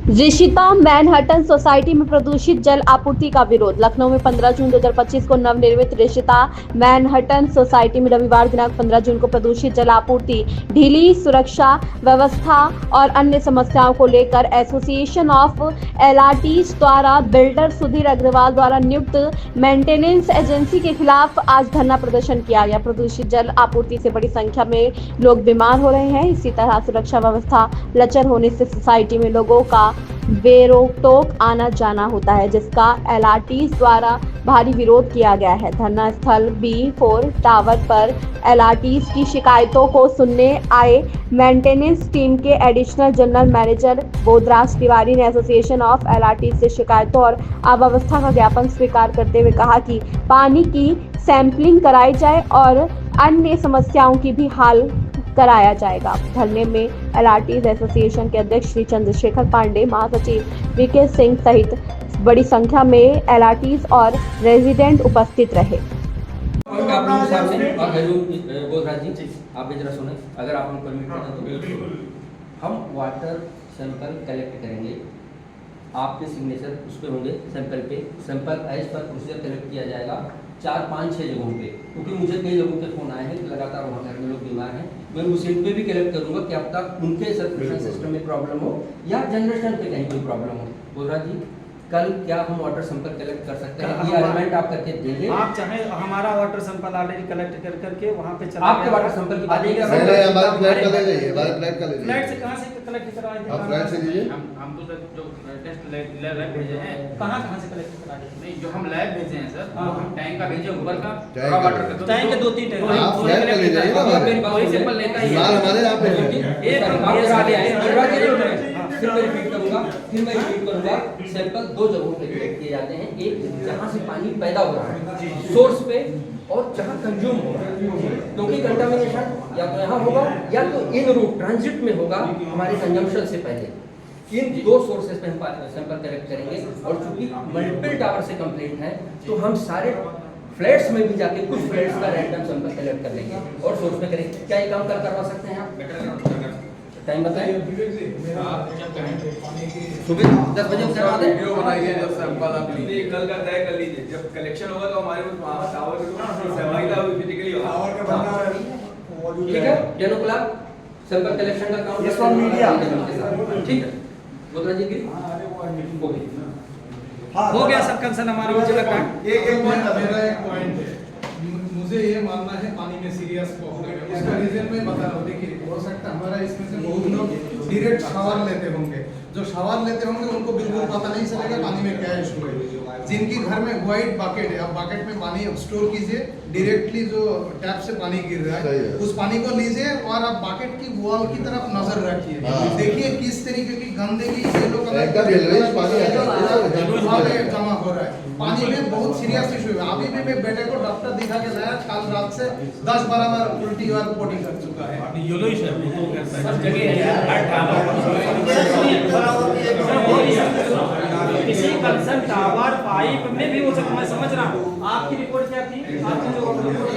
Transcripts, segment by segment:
Rishita Manhattan society में प्रदूषित जल आपूर्ति का विरोध। लखनऊ में 15 जून 2025 को नवनिर्मित ऋषिता मैनहट्टन सोसाइटी में रविवार दिनांक 15 जून को प्रदूषित जल आपूर्ति, ढीली सुरक्षा व्यवस्था और अन्य समस्याओं को लेकर एसोसिएशन ऑफ एलआरटीज द्वारा बिल्डर सुधीर अग्रवाल द्वारा नियुक्त मेंटेनेंस एजेंसी के खिलाफ आज धरना प्रदर्शन किया गया। प्रदूषित जल आपूर्ति से बड़ी संख्या में लोग बीमार हो रहे हैं। इसी तरह सुरक्षा व्यवस्था लचर होने से सोसाइटी में लोगों का बेरोक-टोक आना जाना होता है, जिसका एलआरटीज द्वारा भारी विरोध किया गया है। धरना स्थल B4 टावर पर एलआरटीज की शिकायतों को सुनने आए मेंटेनेंस टीम के additional general manager Bodhraj Tiwari ने एसोसिएशन ऑफ एलआरटीज से शिकायतों और अव्यवस्था का ज्ञापन स्वीकार करते हुए कहा कि पानी की सैंपलिंग कराई जाए और अन्य समस्याओं की भी हल कराया जाएगा। धरने में एलआरटीज एसोसिएशन के अध्यक्ष श्री चंद्रशेखर पांडे, महासचिव वीके सिंह सहित बड़ी संख्या में एलआरटीज और रेजिडेंट उपस्थित रहे। आप लोगों के सामने और बोधराज जी, आप भी जरा सुने, अगर आप लोग परमिट करें तो बिल्कुल हम वाटर सैंपल कलेक्ट करेंगे। आपके सिग्नेचर उस पर होंगे सैंपल पे। Sample as per procedure collect किया जाएगा 4, 5, 6 जगहों पे, क्योंकि मुझे कई लोगों के फोन आए हैं कि लगातार वहाँ घर में लोग बीमार हैं। मैं उस सीट पे भी कलेक्ट करूँगा कि अब तक उनके सर्कुलेशन सिस्टम में प्रॉब्लम हो या जनरेशन पे कहीं कोई प्रॉब्लम हो। बोधराज जी, कल क्या हम वाटर सैंपल कलेक्ट कर सकते हैं? ये अरेंजमेंट आप करके देंगे? आप चाहे हमारा वाटर सैंपल ऑलरेडी कलेक्ट करके वहाँ पे चला आपके वाटर सैंपल की बात नहीं, हमारे फ्लैट का ले जाइए, हमारे फ्लैट का ले जाइए। फ्लैट से कहाँ से कलेक्ट कराएंगे? आप फ्लैट से लीजिए। हम तो सर जो टेस्ट लैब भेजे हैं, कहाँ से कलेक्ट कराएंगे? नहीं जो हम लैब भेजे हैं सर, हाँ। वो हम टैंक का भेजे, ऊपर का टैंक और का वाटर का टैंक के 2-3 टैंक। आप फ्लैट का ले जाइए ना, वही सैंपल लेता ही माल है। हमारे यहाँ पे है। फिर मैं रिपीट करूंगा सैंपल 2 जगहों पे कलेक्ट किए जाते हैं। एक जहाँ से पानी पैदा हो रहा है सोर्स पे, और जहाँ कंज्यूम हो रहा है, क्योंकि कंटामिनेशन या तो यहाँ होगा या तो इन रूट ट्रांजिट में होगा हमारे कंजम्पशन से पहले। इन 2 सोर्सेज पे हम सैंपल कलेक्ट करेंगे। और चूंकि मल्टीपल टावर से कंप्लेंट है तो हम सारे फ्लैट्स में भी जाके कुछ फ्लैट्स का रैंडम सैंपल कलेक्ट कर लेंगे और सोर्स पे करेंगे। क्या ये काम कल करवा सकते हैं आप? टाइम बताएं। सुबह 10 बजे करवा दें। वीडियो बनाइए, जब सैंपल आप लीजिए, कल का तय कर लीजिए। जब कलेक्शन होगा तो हमारे वहाँ टावर के सहभागिता फिजिकली होगा। ठीक है, जनोकुला सैंपल कलेक्शन का काम Yes, on media। ठीक है, बोधराज जी की हो गया सब कंसर्न हमारा, मुझे लग रहा है। एक पॉइंट है, मुझे ये मानना है पानी में सीरियस प्रॉब्लम है। उसका रीजन मैं बता रहा हूँ। देखिए, हो सकता है हमारा इसमें से बहुत लोग डायरेक्ट शावर लेते होंगे। जो शावर लेते होंगे उनको बिल्कुल पता नहीं चलेगा पानी में क्या इशू है। जिनकी घर में व्हाइट बकेट है, आप बकेट में पानी स्टोर कीजिए, डायरेक्टली जो टैप से पानी गिर रहा है उस पानी को लीजिए और आप बकेट की वॉल की तरफ नजर रखिए। देखिए किस तरीके की गंदगी येलो कलर का जमा हो रहा है। पानी में बहुत सीरियस इशू है। अभी भी मैं बेटे को डॉक्टर दिखा के लाया, कल रात से 10-12 बार उल्टी और पोटी कर चुका है। किसी कंसर्न टावर पाइप में भी हो सकता, मैं समझ रहा हूँ। आपकी रिपोर्ट क्या थी? आपने जो रिपोर्ट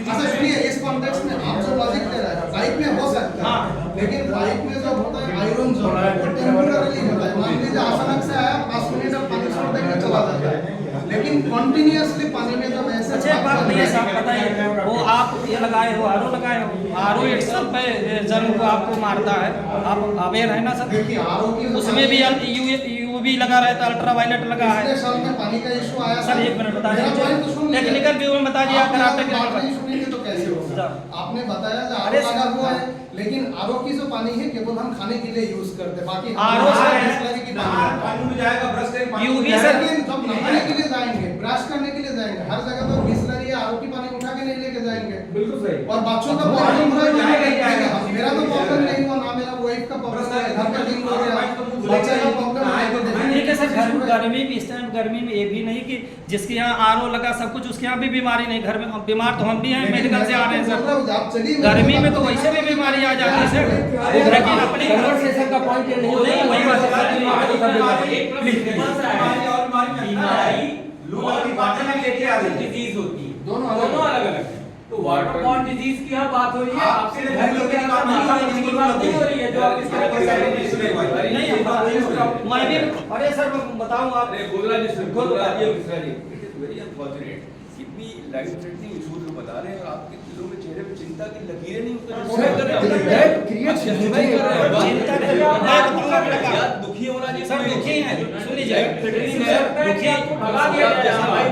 अच्छा सुनिए, इस कॉन्टेक्स्ट में आप जो लॉजिक दे रहे हैं पाइप में हो सकता है, लेकिन पाइप में जो होता है आयरन जो है वो टेम्पोररी होता है। मान लीजिए अचानक से आया, 5 मिनट में पानी छोड़ देंगे चला जाता है, लेकिन कंटिन्यूअसली पानी में जब ऐसे अच्छा, एक बात नहीं साहब बताइए, वो आप ये लगाए हो, आरओ लगाए हो, आरओ इटसेल्फ पे जल को आपको मारता है, आप अवेयर है ना सर? देखिए आरओ की उसमें भी यूवी लगा रहता है, अल्ट्रावायलेट लगा है। पिछले साल में पानी का इशू आया सर 1 मिनट बता मेरा point तो सुन दीजिए, लीजिए। टेक्निकल व्यू में बता दिया अगर आप बात नहीं टेक्निकल सुनेंगे तो कैसे होगा? आपने बताया कि अरे आरओ लगा हुआ है, लेकिन आरओ की जो पानी है केवल हम खाने के लिए यूज करते हैं, बाकी RO सर बिस्लरी की पानी में जाएगा, ब्रश करेंगे, यूवी सर लेकिन जब नहाने के लिए जाएंगे, ब्रश करने के लिए जाएंगे, हर जगह तो बिस्लरी या आरओ की पानी उठा के नहीं लेके जाएंगे। बिल्कुल सही। और बच्चों का प्रॉब्लम हो रहा है, मेरा तो प्रॉब्लम जाएगा। नहीं हुआ, ना मेरा वाइफ का प्रॉब्लम है, घर का दिन हो गया, बच्चे का प्रॉब्लम है। ठीक है सर, गर्मी में इस टाइम गर्मी में ये भी नहीं कि जिसके यहाँ आरओ लगा सब कुछ उसके यहाँ भी बीमारी नहीं। घर में बीमार तो हम भी हैं, मेडिकल से आ रहे हैं सर। गर्मी में तो वैसे भी बीमारी आ जाती है सर, लेकिन अपनी कन्वर्सेशन का पॉइंट ये नहीं होता। वही बात है सर। बीमारी लू वाली बातें में लेके आ रही डिजीज होती है, दोनों अलग अलग है। तो वाटरबॉर्न डिजीज की यहाँ बात हो रही है, आपके घर लोग की बात नहीं हो रही है जो आप इस तरह के नहीं मैं भी अरे सर मैं बताऊं आप अरे गोदरा जी Mishra ji it is very unfortunate इतनी लाइफ थ्रेटनिंग इशूज को बता रहे हैं और आपके लोगों के चेहरे पे चिंता की लकीरें नहीं उतर रही दुखी होना जी सर दुखी है सुन लीजिए दुखी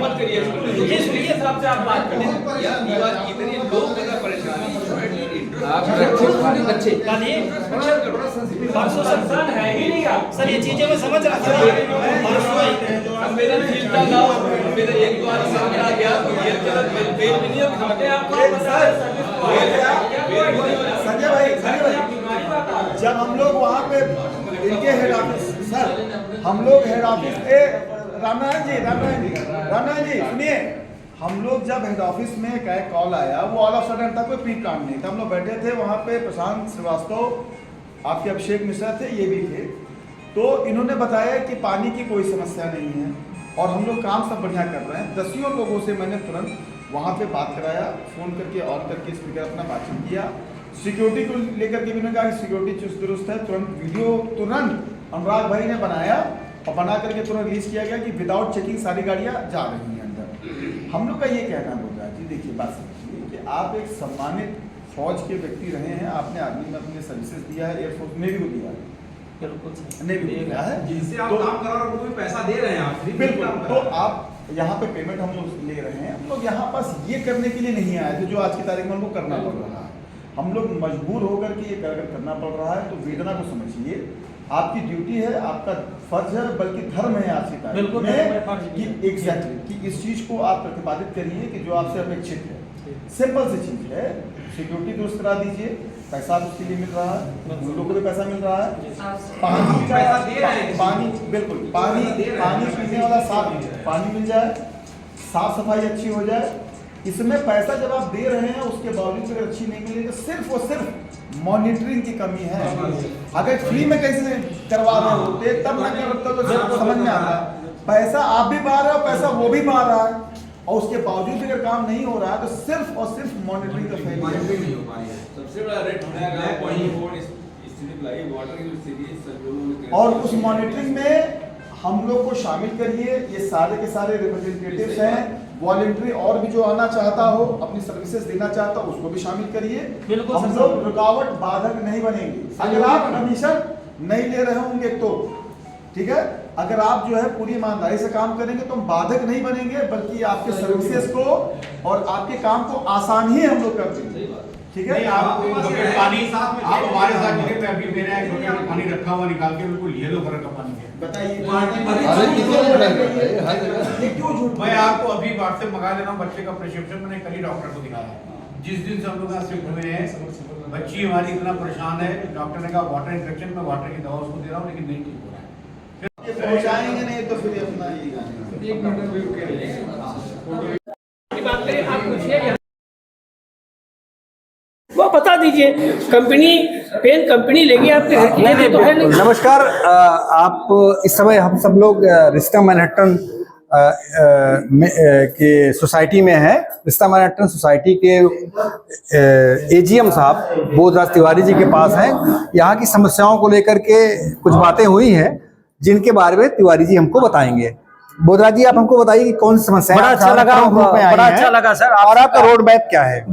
मत करिए दुखी सुनिए हिसाब से आप बात करें। यार ये बात इतनी लोग ज्यादा परेशानी आप बच्चे परसों संस्थान है ही नहीं आप। सर ये चीजें मैं समझ रहा था संवेदनशीलता का मेरा एक द्वार सामने आ गया तो ये गलत बेल भी नहीं होगी समझे आपको संजय भाई जब हम लोग वहाँ पे इनके हेड ऑफिस सर हम लोग हेड ऑफिस रामनारायण जी सुनिए हम लोग जब हेड ऑफिस में एक कॉल आया वो ऑल ऑफ सडन था, कोई प्री प्लान नहीं था। हम लोग बैठे थे वहाँ पे, प्रशांत श्रीवास्तव आपके अभिषेक मिश्रा थे, ये भी थे। तो इन्होंने बताया कि पानी की कोई समस्या नहीं है और हम लोग काम सब बढ़िया कर रहे हैं। 10 लोगों से मैंने तुरंत वहाँ पे बात कराया, फ़ोन करके ऑन करके स्पीकर अपना बातचीत किया। सिक्योरिटी को लेकर के भी उन्होंने कहा कि सिक्योरिटी चुस्त दुरुस्त है। तुरंत वीडियो तुरंत अनुराग भाई ने बनाया और बना करके तुरंत रिलीज किया गया कि विदाउट चेकिंग सारी गाड़ियाँ जा रही हैं अंदर। हम लोग का ये कहना होगा जी, देखिए बात समझिए कि आप एक सम्मानित फौज के व्यक्ति रहे हैं, आपने आर्मी में अपने सर्विसेज दिया है, एयरफोर्स नेवी को दिया है, नेवी को दिया है, जिनसे आप तो काम करा रहे हो उनको भी पैसा दे रहे हैं आप बिल्कुल। तो आप यहाँ पे पेमेंट हम लोग ले रहे हैं। हम लोग यहाँ पास ये करने के लिए नहीं आए थे जो आज की तारीख में हमको करना पड़ रहा है। हम लोग मजबूर होकर के ये अगर करना पड़ रहा है तो वेदना को समझिए, आपकी ड्यूटी है, आपका फर्ज है, बल्कि धर्म है आज की तारीख में कि एग्जैक्टली कि इस चीज को आप प्रतिपादित करिए कि जो आपसे अपेक्षित है। सिंपल सी चीज है, सिक्योरिटी दुरुस्त करा दीजिए, पैसा उसके लिए मिल रहा है, उन लोगों को भी पैसा मिल रहा है, पानी पैसा दे रहे हैं, पानी बिल्कुल पानी पीने वाला साफ पानी मिल जाए, साफ सफाई अच्छी हो जाए। इसमें पैसा जब आप दे रहे हैं उसके बावजूद अगर अच्छी नहीं मिलेगी तो सिर्फ और सिर्फ मॉनिटरिंग की कमी है। अगर फ्री में कैसे करवा रहे होते तब ना करते तो समझ में आता। पैसा आप भी पा रहे हो, पैसा वो भी पा रहा है और उसके बावजूद अगर काम नहीं हो रहा है तो सिर्फ और सिर्फ मॉनिटरिंग का फेलियर नहीं हो पाई है। सबसे बड़ा रेट वाटर की जो स्थिति है सब लोगों ने और उस मॉनिटरिंग में हम लोग को शामिल करिए। ये सारे के सारे रिप्रेजेंटेटिव्स हैं, वॉलंटरी और भी जो आना चाहता हो, अपनी सर्विसेज देना चाहता हो, उसको भी शामिल करिए। हम लोग रुकावट बाधक नहीं बनेंगे। अगर आप कमीशन नहीं ले रहे होंगे तो ठीक है, अगर आप जो है पूरी ईमानदारी से काम करेंगे तो हम बाधक नहीं बनेंगे, बल्कि आपके सर्विसेज को और आपके काम को आसान ही हम लोग कर देंगे। ठीक है, आप पानी साथ में आप हमारे साथ टिकट पे अभी मेरे पानी रखा हुआ निकाल के बिल्कुल येलो कलर का पानी है। बताइए मैं आपको अभी व्हाट्सएप मंगा ले रहा हूँ। बच्चे का प्रिस्क्रिप्शन मैंने कल ही डॉक्टर को दिखाया। जिस दिन से हम लोग यहाँ शिफ्ट हुए हैं बच्ची हमारी इतना परेशान है, डॉक्टर ने कहा वाटर इन्फेक्शन में वाटर की दवा उसको दे रहा हूँ लेकिन नहीं ठीक हो रहा है। पहुंचाएंगे नहीं तो फिर अपना ये बात करें आप पूछिए वो बता दीजिए, कंपनी पेन कंपनी लेगी आपके घर की तो है नहीं। नमस्कार, आप इस समय हम सब लोग रिश्ता मैनहट्टन के सोसाइटी में हैं। रिश्ता मैनहट्टन सोसाइटी के एजीएम साहब बोधराज तिवारी जी के पास हैं। यहाँ की समस्याओं को लेकर के कुछ बातें हुई हैं जिनके बारे में तिवारी जी हमको बताएंगे। बोधराज जी, आप हमको बताइए कि कौन सी समस्या है। बड़ा अच्छा लगा सर। और आपका रोड मैप क्या है?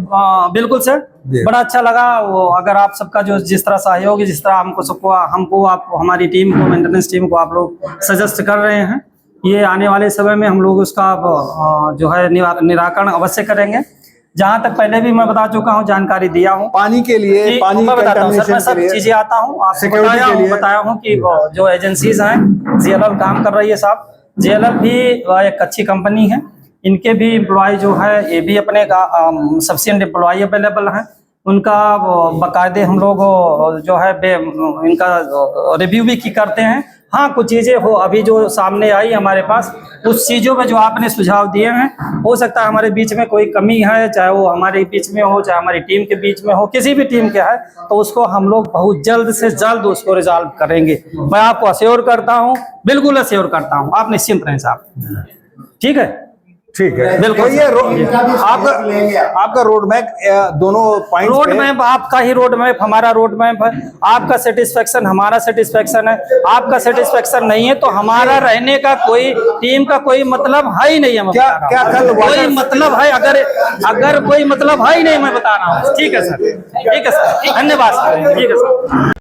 बिल्कुल सर, बड़ा अच्छा लगा। वो अगर आप सबका जो जिस तरह सहयोग, जिस तरह हमको आप हमारी टीम को, मेंटेनेंस टीम को आप लोग सजेस्ट कर रहे हैं, ये आने वाले समय में हम लोग उसका जो है निराकरण अवश्य करेंगे। जहाँ तक पहले भी मैं बता चुका हूँ, जानकारी दिया हूँ पानी के लिए, पानी मैं बताता हूँ सर, मैं सब चीजें आता हूँ, आपको बताया हूँ कि जो एजेंसीज हैं, जीएलएल काम कर रही है साहब। जीएलएल भी एक अच्छी कंपनी है, इनके भी एम्प्लॉय जो है ये भी अपने सफिशिएंट एम्प्लॉय अवेलेबल हैं। उनका बाकायदे हम लोग जो है इनका रिव्यू भी करते हैं। हाँ, कुछ चीजें हो अभी जो सामने आई हमारे पास, उस चीजों में जो आपने सुझाव दिए हैं, हो सकता है हमारे बीच में कोई कमी है, चाहे वो हमारे बीच में हो, चाहे हमारी टीम के बीच में हो, किसी भी टीम के है, तो उसको हम लोग बहुत जल्द से जल्द उसको रिजॉल्व करेंगे। मैं आपको अश्योर करता हूँ, बिल्कुल अश्योर करता हूँ, आप निश्चिंत रहें साहब। ठीक है। ठीक है, बिल्कुल। तो ये आपका रोड मैप दोनों पॉइंट रोड मैप आपका ही रोड मैप हमारा रोड मैप है, आपका सेटिस्फेक्शन हमारा सेटिस्फेक्शन है, आपका सेटिस्फेक्शन नहीं है तो हमारा रहने का कोई टीम का कोई मतलब है ही नहीं है। क्या कल कोई मतलब है, अगर कोई मतलब है ही नहीं, मैं बता रहा हूँ। ठीक है सर, ठीक है सर, धन्यवाद सर, ठीक है सर।